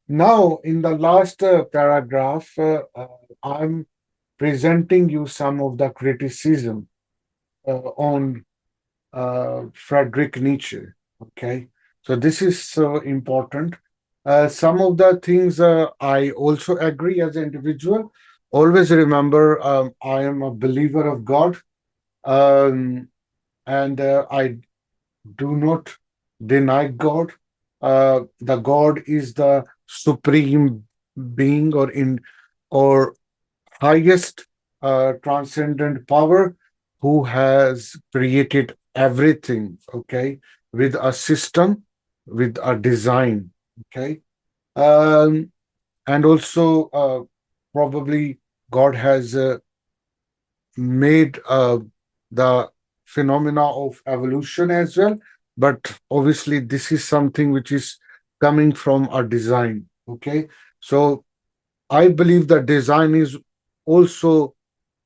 Now, in the last paragraph, I'm presenting you some of the criticism on Friedrich Nietzsche. Okay, so this is so important. Some of the things I also agree as an individual. Always remember, I am a believer of God, um, and I do not deny God. The God is the supreme being, or highest transcendent power, who has created everything, okay, with a system, with a design, okay. Um, and also, probably God has made the phenomena of evolution as well. But obviously, this is something which is coming from a design, okay. So I believe that design is also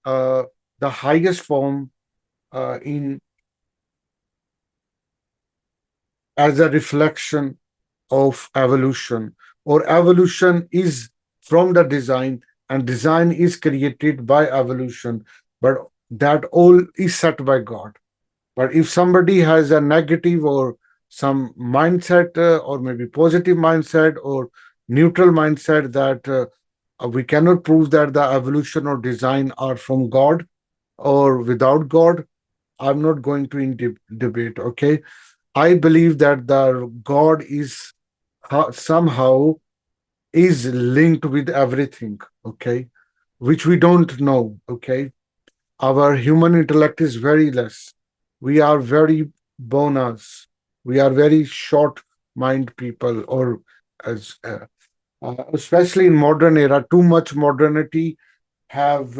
uh, the highest form in as a reflection of evolution, or evolution is from the design, and design is created by evolution, but that all is set by God. But if somebody has a negative or some mindset, or maybe positive mindset or neutral mindset, that we cannot prove that the evolution or design are from God or without God, I'm not going to debate. Okay, I believe that the God is somehow is linked with everything. Okay, which we don't know. Okay, our human intellect is very less. We are very bonus. We are very short mind people, or as especially in modern era, too much modernity have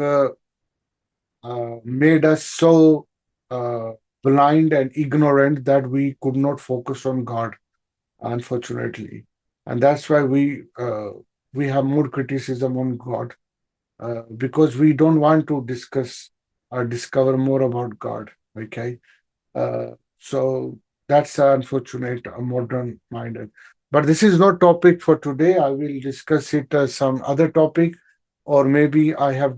made us so uh, blind and ignorant that we could not focus on God, unfortunately, and that's why we have more criticism on God, because we don't want to discuss or discover more about God. Okay, so that's unfortunate, modern minded. But this is not topic for today. I will discuss it some other topic, or maybe I have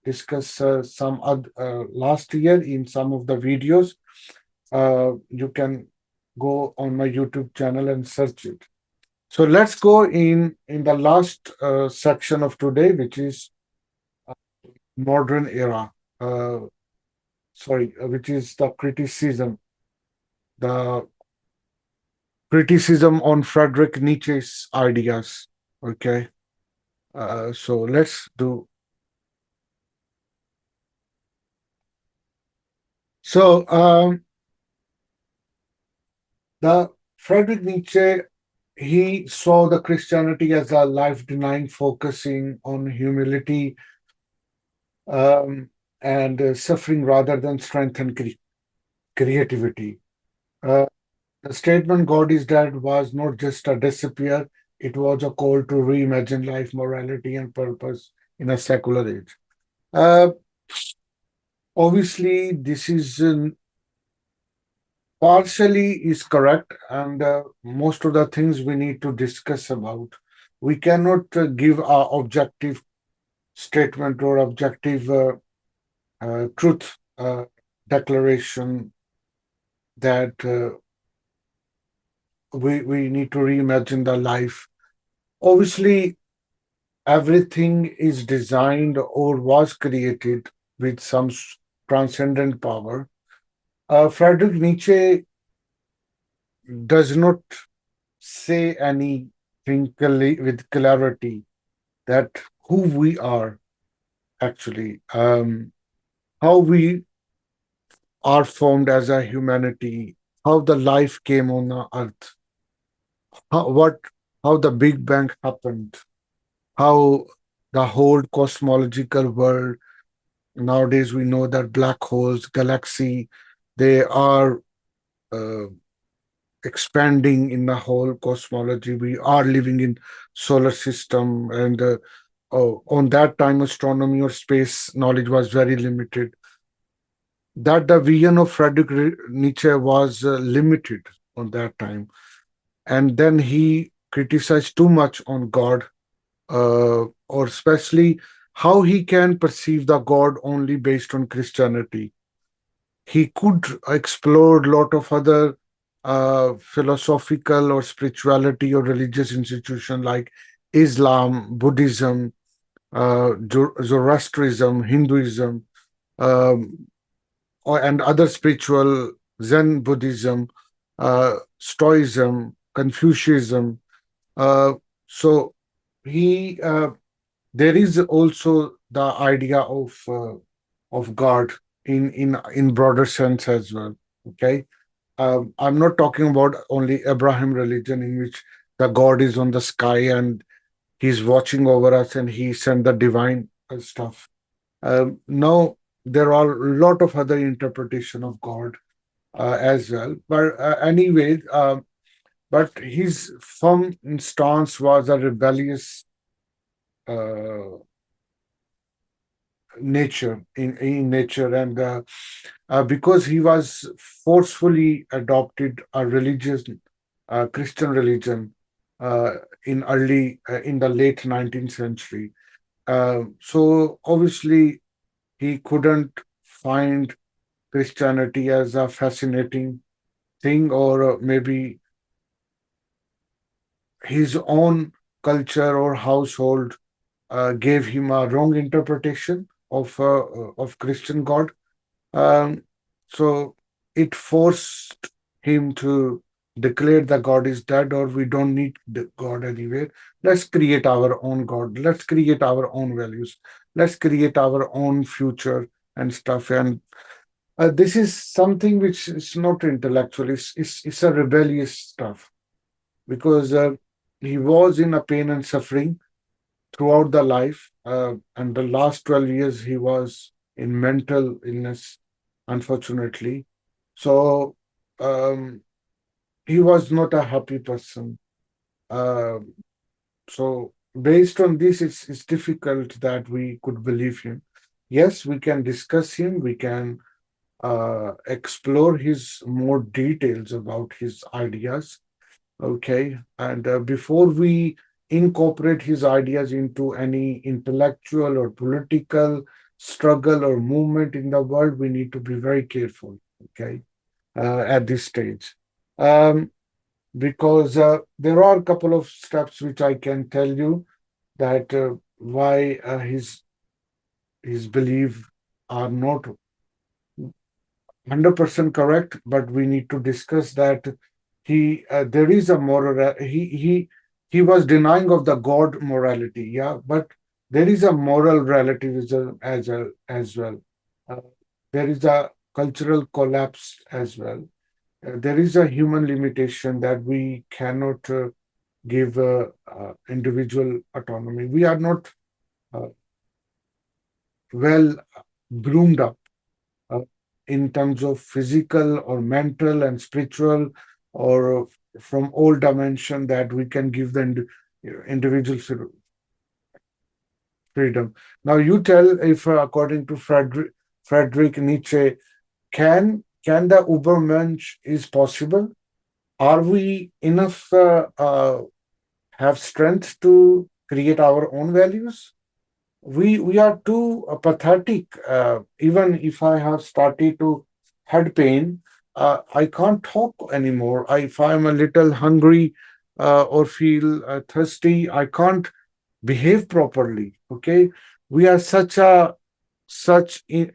discussed some last year in some of the videos. You can go on my YouTube channel and search it. So let's go in the last section of today, which is modern era. Uh, which is the criticism on Friedrich Nietzsche's ideas. Okay, so let's do. So the Friedrich Nietzsche, he saw the Christianity as a life-denying, focusing on humility, um, and suffering rather than strength and creativity. Uh, the statement "God is dead" was not just a disappear; it was a call to reimagine life, morality, and purpose in a secular age. Uh, Obviously, this is partially is correct, and most of the things we need to discuss about. We cannot give our objective statement or objective truth declaration that we need to reimagine the life. Obviously, everything is designed or was created with some transcendent power. Friedrich Nietzsche does not say anything with clarity that who we are actually, how we are formed as a humanity, how the life came on the earth, how, what, how the Big Bang happened, how the whole cosmological world. Nowadays, we know that black holes, galaxy, they are uh, expanding in the whole cosmology. We are living in solar system, and on that time, astronomy or space knowledge was very limited. That the vision of Friedrich Nietzsche was limited on that time, and then he criticize too much on God, or especially how he can perceive the God only based on Christianity. He could explore a lot of other philosophical or spirituality or religious institution like Islam, Buddhism, Zoroastrianism, Hinduism, um, and other spiritual Zen Buddhism, Stoicism, Confucianism. Uh, so he there is also the idea of God in broader sense as well. Okay, I'm not talking about only Abraham religion in which the God is on the sky and he's watching over us and he sent the divine stuff. Now there are a lot of other interpretation of God as well. But anyway, but his firm stance was a rebellious uh, in nature, and because he was forcefully adopted a religious Christian religion uh, in the late 19th century. So obviously he couldn't find Christianity as a fascinating thing, or maybe his own culture or household gave him a wrong interpretation of Christian God. Um, so it forced him to declare that God is dead, or we don't need the God anywhere. Let's create our own God. Let's create our own values. Let's create our own future and stuff. And this is something which is not intellectual. It's a rebellious stuff because he was in a pain and suffering throughout the life, and the last 12 years he was in mental illness, unfortunately. So um, he was not a happy person. Uh, so based on this, it's difficult that we could believe him. Yes, we can discuss him. We can explore his more details about his ideas. Okay. And before we incorporate his ideas into any intellectual or political struggle or movement in the world, we need to be very careful. Okay. At this stage. Um, because there are a couple of steps which I can tell you that why his belief are not 100% correct, but we need to discuss that there is a moral he was denying of the God morality, yeah, but there is a moral relativism as well. Uh, there is a cultural collapse as well. There is a human limitation that we cannot give individual autonomy. We are not uh, well groomed up uh, in terms of physical or mental and spiritual, or from all dimension that we can give the individual freedom. Now you tell if according to Friedrich Nietzsche, can the Übermensch is possible? Are we enough have strength to create our own values? We are too pathetic. Even if I have started to head pain, I can't talk anymore. If I'm a little hungry or feel thirsty, I can't behave properly. Okay, we are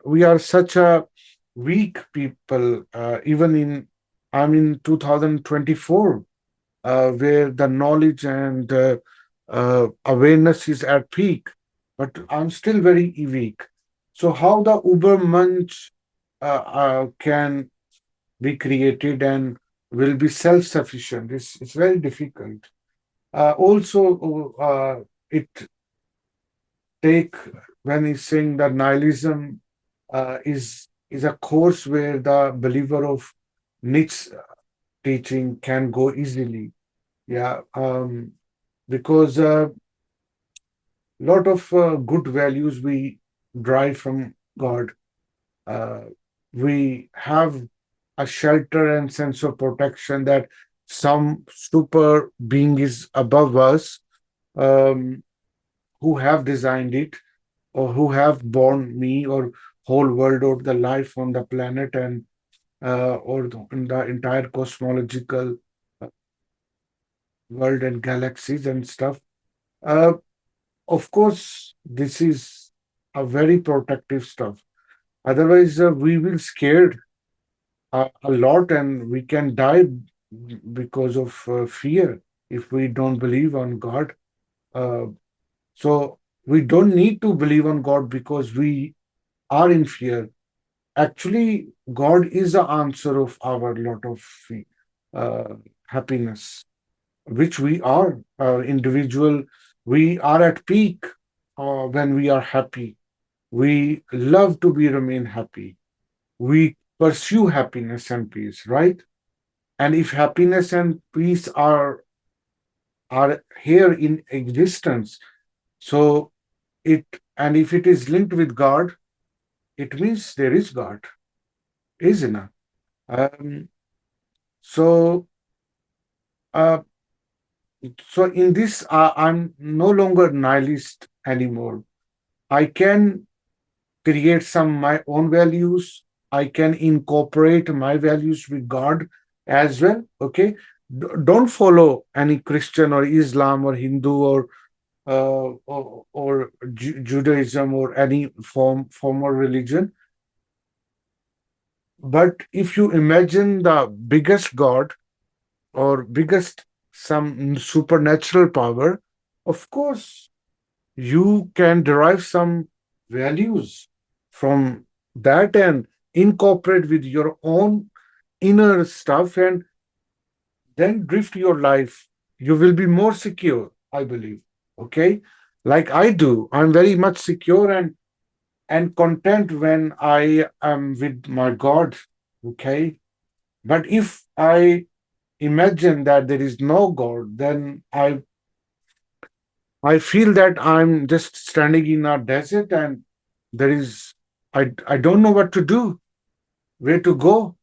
we are such a weak people. Even in I'm in 2024, where the knowledge and awareness is at peak, but I'm still very weak. So how the Ubermensch can be created and will be self-sufficient? It's very difficult. Also, it take when he's saying that nihilism is a course where the believer of Nietzsche teaching can go easily. Yeah, because lot of good values we derive from God. We have a shelter and sense of protection that some super being is above us, um, who have designed it, or who have born me or whole world or the life on the planet, and or in the entire cosmological uh, world and galaxies and stuff. Uh, of course, this is a very protective stuff. Otherwise, we will scared a lot, and we can die because of fear if we don't believe on God. Uh, so we don't need to believe on God because we are in fear. Actually, God is the answer of our lot of uh, happiness, which we are. Individual, we are at peak when we are happy. We love to be remain happy. We pursue happiness and peace, right? And if happiness and peace are here in existence, so it and if it is linked with God, it means there is God, isn't it? So uh, so in this, I'm no longer nihilist anymore. I can create some my own values. I can incorporate my values with God as well. Okay, don't follow any Christian or Islam or Hindu or Judaism or any form of religion. But if you imagine the biggest God or biggest some supernatural power, of course you can derive some values from that and incorporate with your own inner stuff, and then drift your life. You will be more secure, I believe. Okay, like I do, I'm very much secure and content when I am with my God. Okay, but if I imagine that there is no God, then I feel that I'm just standing in a desert, and there is I don't know what to do, where to go,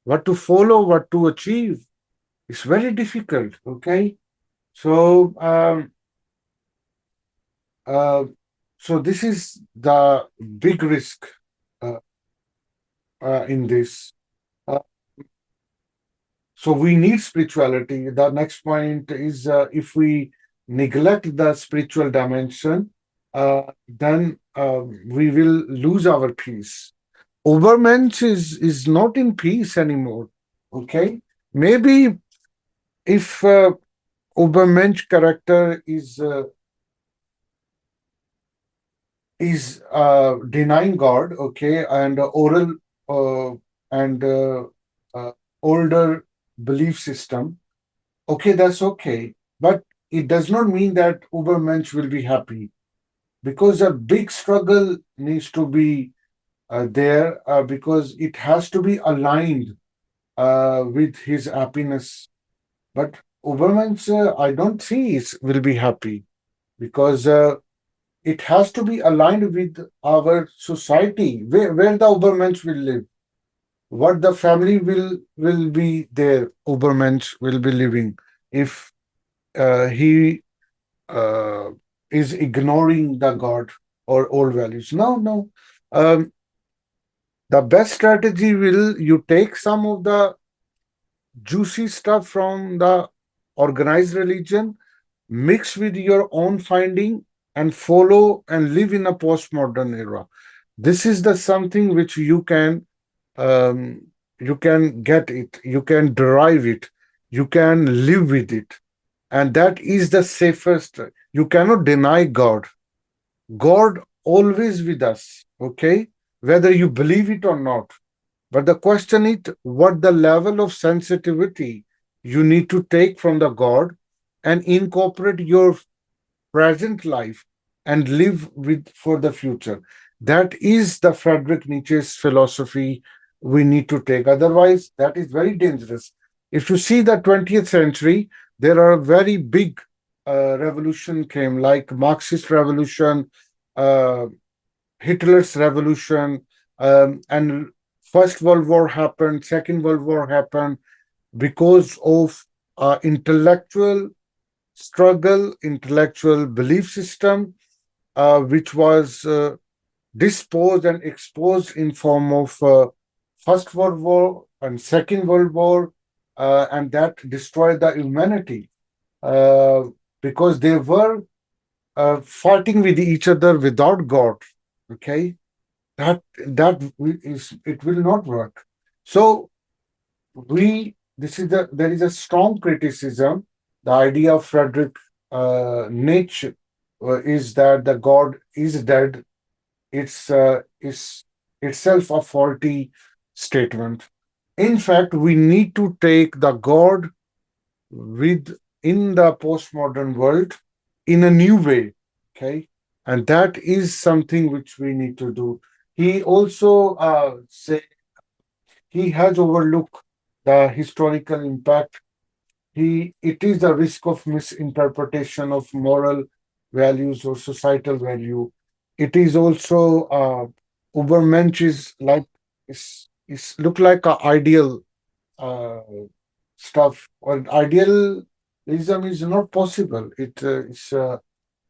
what to follow, what to achieve. It's very difficult. Okay, so uh, so this is the big risk uh, in this. Uh, so we need spirituality. The next point is, if we neglect the spiritual dimension, then we will lose our peace. Overmensch is not in peace anymore. Okay, maybe if Übermensch character is denying God, okay, and oral and older belief system, okay, that's okay. But it does not mean that Übermensch will be happy, because a big struggle needs to be there, because it has to be aligned with his happiness. But Übermensch, I don't think will be happy, because it has to be aligned with our society, where the Übermensch will live, what the family will be there. Übermensch will be living if he uh, is ignoring the God or old values. No, no. Um, the best strategy will you take some of the juicy stuff from the organized religion, mix with your own finding, and follow and live in a postmodern era. This is the something which you can get it, you can derive it, you can live with it, and that is the safest. You cannot deny God. God always with us. Okay, whether you believe it or not. But the question is what the level of sensitivity you need to take from the God and incorporate your present life and live with for the future. That is the Friedrich Nietzsche's philosophy we need to take. Otherwise, that is very dangerous. If you see the 20th century, there are very big revolution came, like Marxist revolution, uh, Hitler's revolution, and First World War happened, Second World War happened because of intellectual struggle, intellectual belief system, which was disposed and exposed in form of First World War and Second World War, and that destroyed the humanity uh, because they were fighting with each other without God. Okay, that is it will not work. So we this is the there is a strong criticism. The idea of Friedrich Nietzsche is that the God is dead. It's itself a faulty statement. In fact, we need to take the God with in the postmodern world in a new way. Okay, and that is something which we need to do. He also say he has overlooked the historical impact. It is the risk of misinterpretation of moral values or societal value. It is also Übermensch is like is look like a ideal uh, stuff, or idealism is not possible. It is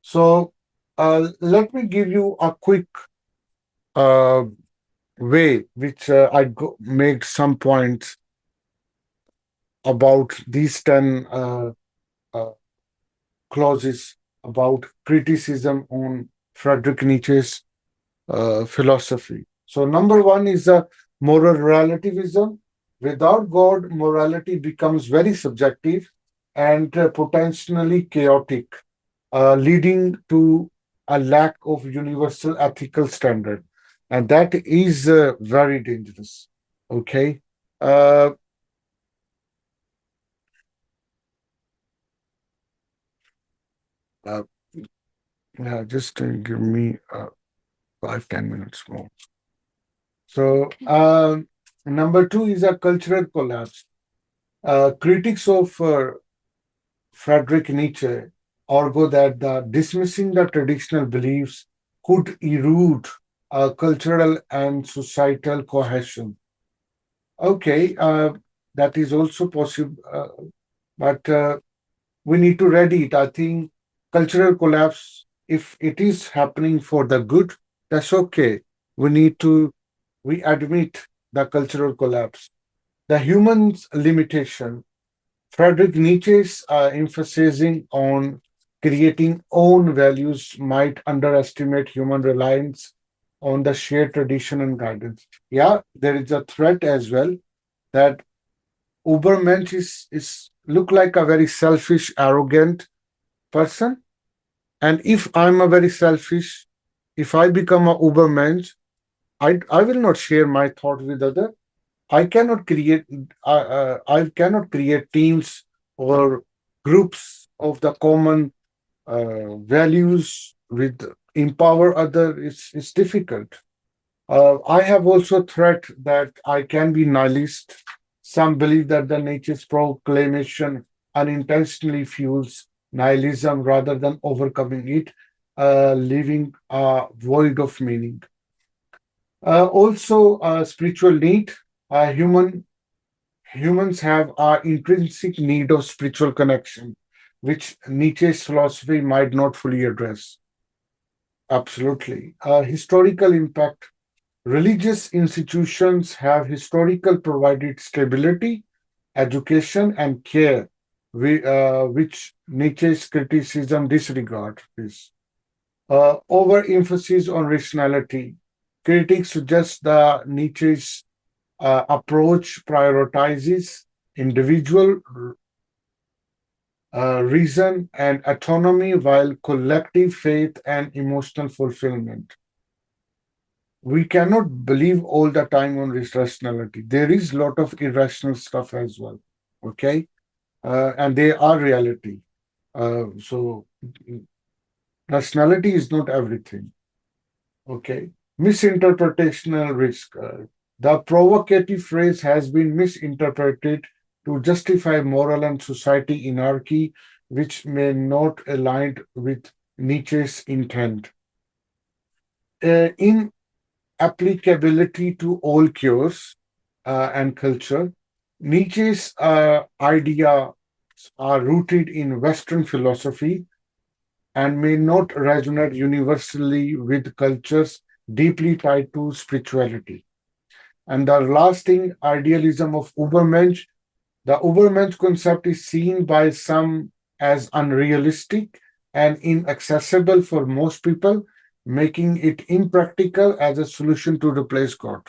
so. Let me give you a quick uh, way which made some points about these 10 uh, clauses about criticism on Friedrich Nietzsche's philosophy. So, number one is moral relativism. Without God, morality becomes very subjective and potentially chaotic, leading to a lack of universal ethical standard. And that is very dangerous. Okay. Uh, uh, yeah, just give me 5-10 minutes more. So, number two is a cultural collapse. Critics of Friedrich Nietzsche argue that dismissing the traditional beliefs could erode cultural and societal cohesion. Okay, that is also possible, but we need to ready it. I think cultural collapse, if it is happening for the good, that's okay. We need to we admit the cultural collapse. The human's limitation. Friedrich Nietzsche's emphasizing on creating own values might underestimate human reliance on the shared tradition and guidance. Yeah, there is a threat as well that Übermensch is look like a very selfish, arrogant person. And if I'm a very selfish, if I become a Übermensch, I will not share my thought with other. I cannot create I cannot create teams or groups of the common values with empower other. It's difficult. I have also threat that I can be nihilist. Some believe that the nature's proclamation unintentionally fuels nihilism rather than overcoming it, leaving a void of meaning. Also, spiritual need. Humans have an intrinsic need of spiritual connection, which Nietzsche's philosophy might not fully address. Absolutely. Historical impact. Religious institutions have historical provided stability, education, and care, which Nietzsche's criticism disregards. This overemphasis on rationality. Critics suggest the Nietzsche's approach prioritizes individual reason and autonomy while collective faith and emotional fulfillment. We cannot believe all the time on this rationality. There is a lot of irrational stuff as well. Okay. And they are reality. So rationality is not everything. Okay. Misinterpretational risk. The provocative phrase has been misinterpreted to justify moral and society anarchy, which may not align with Nietzsche's intent. In applicability to all cures and culture, Nietzsche's idea are rooted in Western philosophy and may not resonate universally with cultures deeply tied to spirituality. And the last thing, idealism of Übermensch. The Übermensch concept is seen by some as unrealistic and inaccessible for most people, making it impractical as a solution to replace God.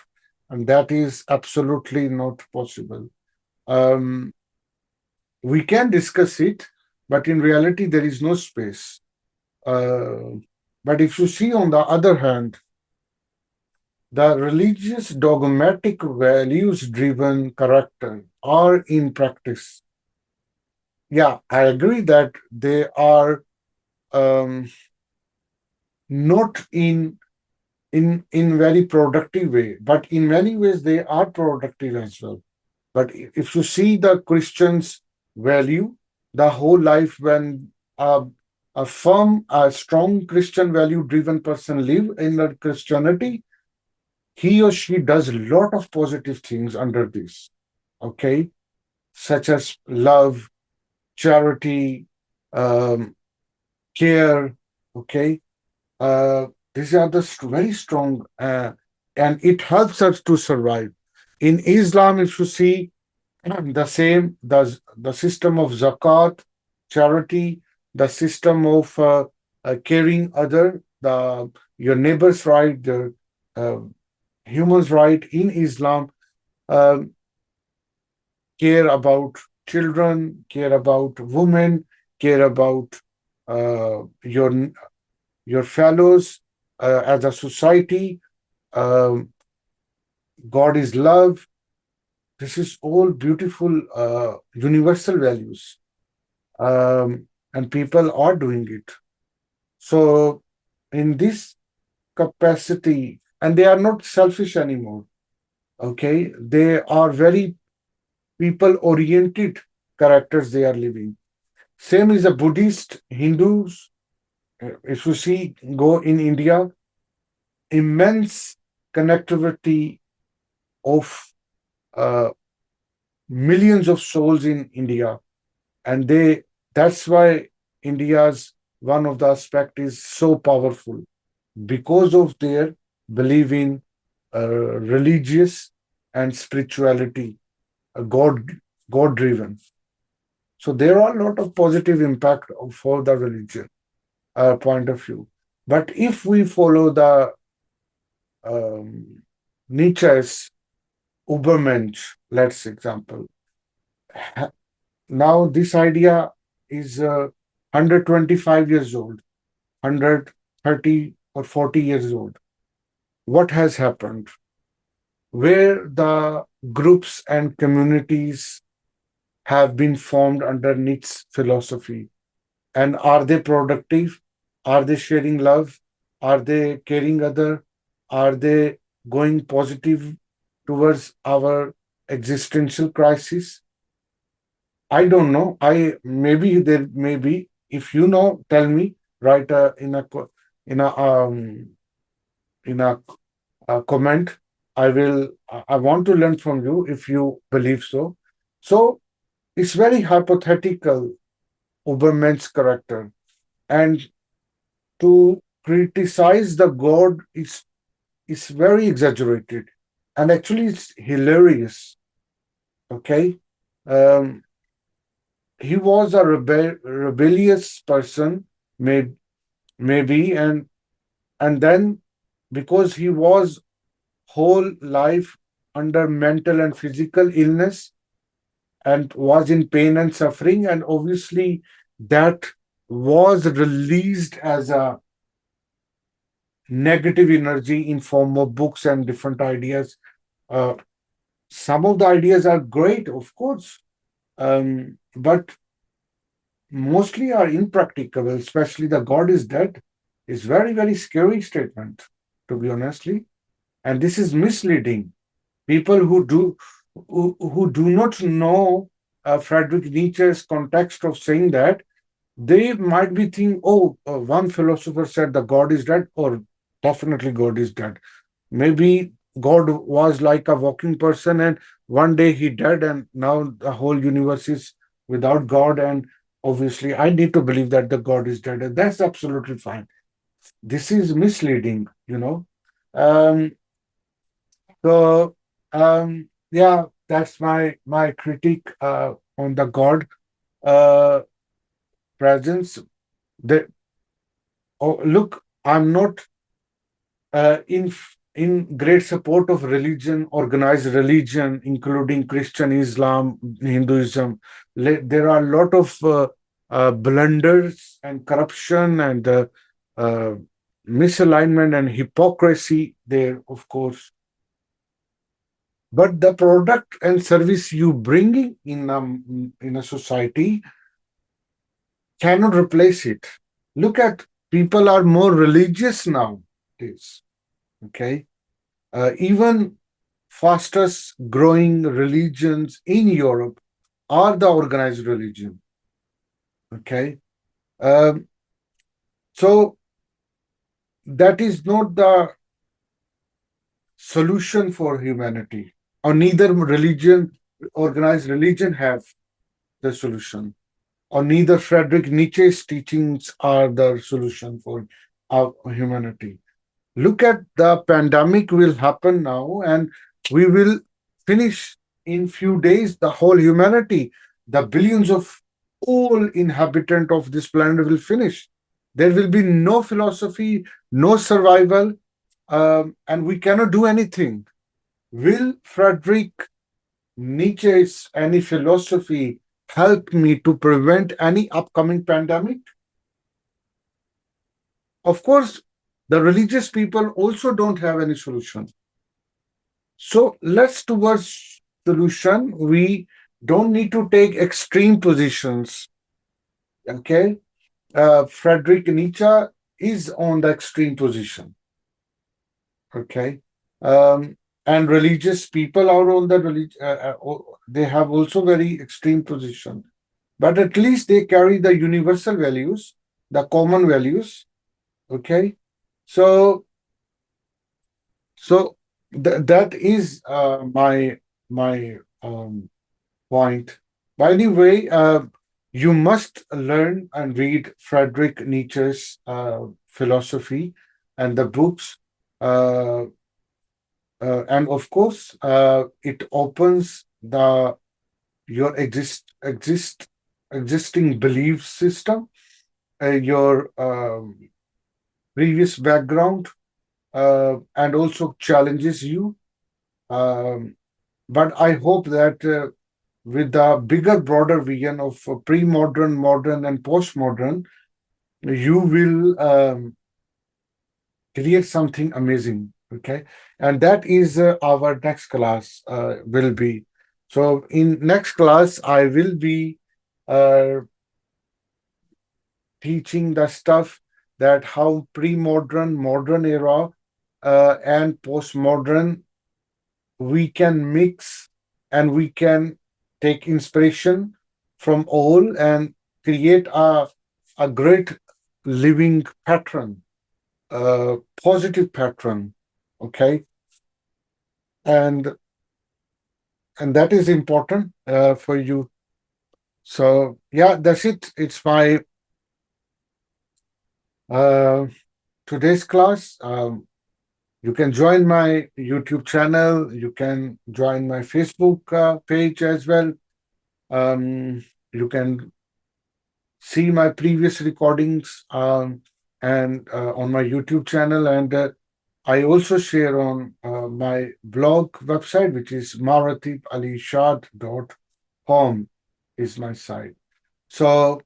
And that is absolutely not possible. Um, we can discuss it, but in reality, there is no space. Uh, but if you see, on the other hand, the religious dogmatic values driven character are in practice. Yeah, I agree that they are um, not in very productive way, but in many ways they are productive as well. But if you see the Christians' value, the whole life when a strong Christian value-driven person live in the Christianity, he or she does a lot of positive things under this. Okay, such as love, charity, um, care. Okay, uh, these are the very strong, and it helps us to survive. In Islam, if you see, the same, the system of zakat, charity, the system of caring other, the your neighbor's right, the uh, human's right in Islam, um, care about children, care about women, care about uh, your your fellows as a society. Um, God is love. This is all beautiful universal values, and people are doing it. So, in this capacity, and they are not selfish anymore. Okay, they are very people-oriented characters they are living. Same is a Buddhist, Hindus. If you see, go in India, immense connectivity of uh, millions of souls in India, and that's why India's one of the aspect is so powerful because of their belief in religious and spirituality, God driven. So there are a lot of positive impact for the religion point of view. But if we follow the um, Nietzsche's Übermensch, let's example, now this idea is 125 years old, 130 or 40 years old. What has happened? Where the groups and communities have been formed under Nietzsche's philosophy. And are they productive? Are they sharing love? Are they caring other? Are they going positive towards our existential crisis? I don't know. I maybe there may be. If you know, tell me. Write in a in a, comment. I will. I want to learn from you if you believe so. So it's very hypothetical. Uberman's character, and to criticize the god is very exaggerated, and actually it's hilarious. Okay, um, he was a rebellious person, may, maybe, and then because he was whole life under mental and physical illness and was in pain and suffering, and obviously that was released as a negative energy in form of books and different ideas. Uh, some of the ideas are great, of course, but mostly are impracticable, especially the God is dead is very, very scary statement, to be honestly. And this is misleading. People who do not know Friedrich Nietzsche's context of saying that, they might be thinking, oh, one philosopher said the God is dead, or definitely God is dead. Maybe God was like a walking person and one day he died and now the whole universe is without God, and obviously I need to believe that the God is dead, and that's absolutely fine. This is misleading, you know. Um, yeah, that's my critique on the God uh, presence. The oh, look, I'm not in great support of religion, organized religion, including Christian, Islam, Hinduism. There are a lot of blunders and corruption and uh, misalignment and hypocrisy there, of course. But the product and service you bring in a society cannot replace it. Look at people are more religious nowadays. Okay, even fastest growing religions in Europe are the organized religion. Okay, um, so that is not the solution for humanity, or neither religion, organized religion, have the solution, or neither Friedrich Nietzsche's teachings are the solution for our humanity. Look at the pandemic will happen now, and we will finish in few days the whole humanity. The billions of all inhabitant of this planet will finish. There will be no philosophy, no survival, and we cannot do anything. Will Friedrich Nietzsche's any philosophy help me to prevent any upcoming pandemic? Of course, the religious people also don't have any solution. So let's towards solution. We don't need to take extreme positions. Okay, Friedrich Nietzsche is on the extreme position. Okay, and religious people are on the they have also very extreme position. But at least they carry the universal values, the common values. Okay, so that is my point. By the way, you must learn and read Friedrich Nietzsche's philosophy and the books, uh, and of course, it opens the your existing belief system, your previous background, and also challenges you. Um, but I hope that with the bigger, broader vision of pre-modern, modern, and postmodern, you will create something amazing. Okay, and that is our next class will be. So in next class, I will be uh, teaching the stuff that how pre-modern, modern era, and postmodern we can mix, and we can take inspiration from all and create a great living pattern, a positive pattern. Okay, and that is important for you. So yeah, that's it. It's my uh, today's class. You can join my YouTube channel. You can join my Facebook page as well. You can see my previous recordings and on my YouTube channel. And I also share on my blog website, which is marathibalishad.com is my site. So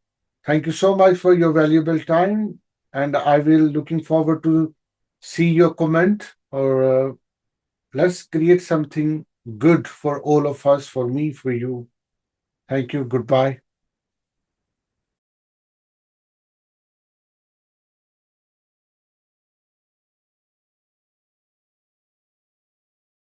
thank you so much for your valuable time. And I will looking forward to see your comment, or let's create something good for all of us, for me, for you. Thank you. Goodbye.